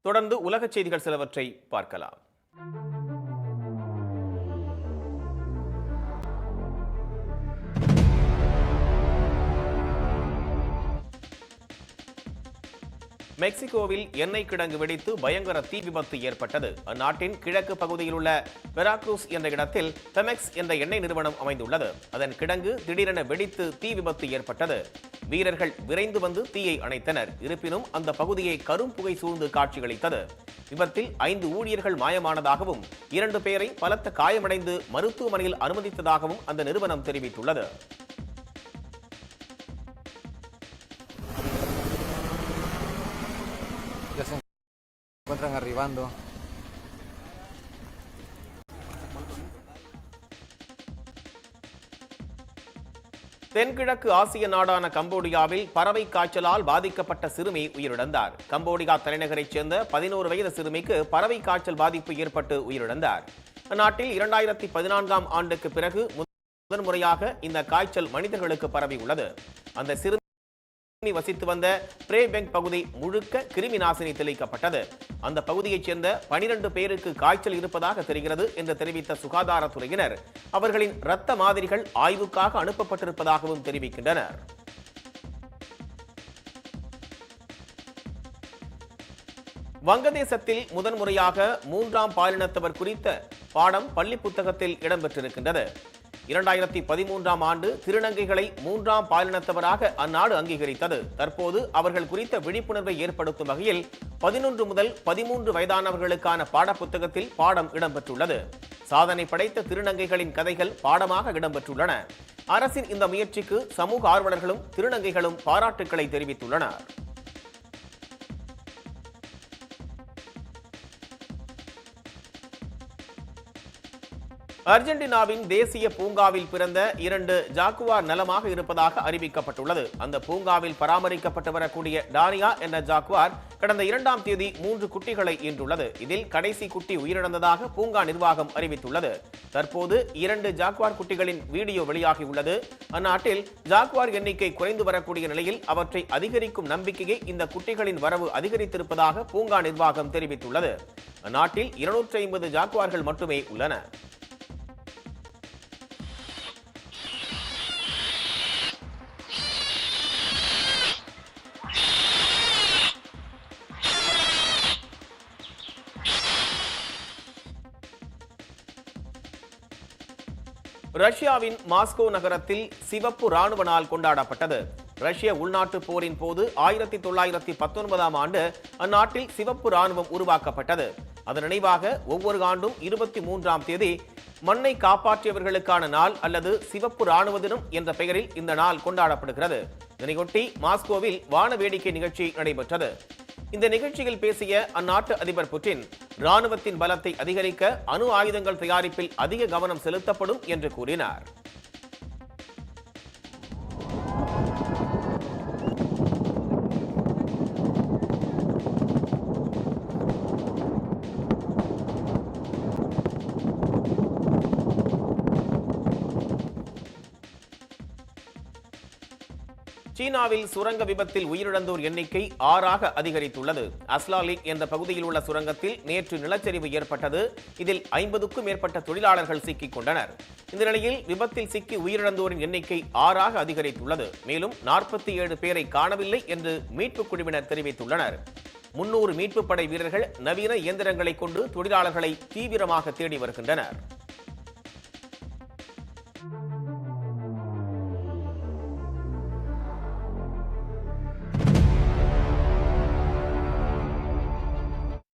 தொடர்ந்து உலகச் செய்திகள் சிலவற்றை பார்க்கலாம். மெக்சிகோவில் எண்ணெய் கிடங்கு வெடித்து பயங்கர தீ விபத்து ஏற்பட்டது. அந்நாட்டின் கிழக்கு பகுதியில் உள்ள வெராக்ரூஸ் என்ற இடத்தில் பெமெக்ஸ் என்ற எண்ணெய் நிறுவனம் அமைந்துள்ளது. அதன் கிடங்கு திடீரென வெடித்து தீ விபத்து ஏற்பட்டது. வீரர்கள் விரைந்து வந்து தீயை அணைத்தனர். இருப்பினும் அந்த பகுதியை கரும்புகை சூழ்ந்து காட்சியளித்தது. விபத்தில் 5 ஊழியர்கள் மாயமானதாகவும் 2 பேரை பலத்த காயமடைந்து மருத்துவமனையில் அனுமதித்ததாகவும் அந்த நிறுவனம் தெரிவித்துள்ளது. Ya se encuentran arribando. தென்கிழக்கு ஆசிய நாடான கம்போடியாவில் பறவை காய்ச்சலால் பாதிக்கப்பட்ட சிறுமி உயிரிழந்தார். கம்போடியா தலைநகரைச் சேர்ந்த 11 வயது சிறுமிக்கு பறவை காய்ச்சல் பாதிப்பு ஏற்பட்டு உயிரிழந்தார். அந்நாட்டில் 2014ஆம் ஆண்டுக்கு பிறகு முதன்முறையாக இந்த காய்ச்சல் மனிதர்களுக்கு பரவி உள்ளது. அந்த சிறுமி வசித்து வந்த பிரேபெங் பகுதி முழுக்க கிருமி நாசினி தெளிக்கப்பட்டது. அந்த பகுதியைச் சேர்ந்த 12 பேருக்கு காய்ச்சல் இருப்பதாக தெரிகிறது என்று தெரிவித்த சுகாதாரத்துறையினர் அவர்களின் இரத்த மாதிரிகள் ஆய்வுக்காக அனுப்பப்பட்டிருப்பதாகவும் தெரிவிக்கின்றனர். வங்கதேசத்தில் முதன்முறையாக 3ஆம் பாலினத்தவர் குறித்த பாடம் பள்ளி புத்தகத்தில் இடம்பெற்றிருக்கின்றது. 2013ஆம் ஆண்டு திருநங்கைகளை 3ஆம் பாலினத்தவராக அந்நாடு அங்கீகரித்தது. தற்போது அவர்கள் குறித்த விழிப்புணர்வை ஏற்படுத்தும் வகையில் 11 முதல் 13 வயதானவர்களுக்கான பாடப்புத்தகத்தில் பாடம் இடம்பெற்றுள்ளது. சாதனை படைத்த திருநங்கைகளின் கதைகள் பாடமாக இடம்பெற்றுள்ளன. அரசின் இந்த முயற்சிக்கு சமூக ஆர்வலர்களும் திருநங்கைகளும் பாராட்டுக்களை தெரிவித்துள்ளனர். அர்ஜென்டினாவின் தேசிய பூங்காவில் பிறந்த 2 ஜாக்குவார் நலமாக இருப்பதாக அறிவிக்கப்பட்டுள்ளது. அந்த பூங்காவில் பராமரிக்கப்பட்டு வரக்கூடிய டானியா என்ற ஜாக்குவார் கடந்த 2ஆம் தேதி 3 குட்டிகளை ஈன்றுள்ளது. இதில் கடைசி குட்டி உயிரிழந்ததாக பூங்கா நிர்வாகம் அறிவித்துள்ளது. தற்போது 2 ஜாக்குவார் குட்டிகளின் வீடியோ வெளியாகியுள்ளது. அந்நாட்டில் ஜாக்குவார் எண்ணிக்கை குறைந்து வரக்கூடிய நிலையில் அவற்றை அதிகரிக்கும் நம்பிக்கையை இந்த குட்டிகளின் வரவு அதிகரித்திருப்பதாக பூங்கா நிர்வாகம் தெரிவித்துள்ளது. அந்நாட்டில் 250 ஜாக்குவார்கள் மட்டுமே உள்ளன. ரஷ்யாவின் மாஸ்கோ நகரத்தில் சிவப்பு ராணுவ நாள் கொண்டாடப்பட்டது. ரஷ்ய உள்நாட்டு போரின் போது 1919ஆம் ஆண்டு அந்நாட்டில் சிவப்பு ராணுவம் உருவாக்கப்பட்டது. அதன் நினைவாக ஒவ்வொரு ஆண்டும் 23ஆம் தேதி மண்ணை காப்பாற்றியவர்களுக்கான நாள் அல்லது சிவப்பு ராணுவ தினம் என்ற பெயரில் இந்த நாள் கொண்டாடப்படுகிறது. இதனையொட்டி மாஸ்கோவில் வான வேடிக்கை நிகழ்ச்சி நடைபெற்றது. இந்த நிகழ்ச்சியில் பேசிய அந்நாட்டு அதிபர் புட்டின் ராணுவத்தின் பலத்தை அதிகரிக்க அணு ஆயுதங்கள் தயாரிப்பில் அதிக கவனம் செலுத்தப்படும் என்று கூறினார். சீனாவில் சுரங்க விபத்தில் உயிரிழந்தோர் எண்ணிக்கை 6ஆக அதிகரித்துள்ளது. அஸ்லாலிக் என்ற பகுதியில் உள்ள சுரங்கத்தில் நேற்று நிலச்சரிவு ஏற்பட்டது. இதில் 50க்கும் மேற்பட்ட தொழிலாளர்கள் சிக்கிக் கொண்டனர். இந்த நிலையில் விபத்தில் சிக்கி உயிரிழந்தோரின் எண்ணிக்கை 6ஆக அதிகரித்துள்ளது. மேலும் 47 பேரை காணவில்லை என்று மீட்புக் குழுவினர் தெரிவித்துள்ளனர். 300 மீட்புப் படை வீரர்கள் நவீன இயந்திரங்களை கொண்டு தொழிலாளர்களை தீவிரமாக தேடி வருகின்றனர்.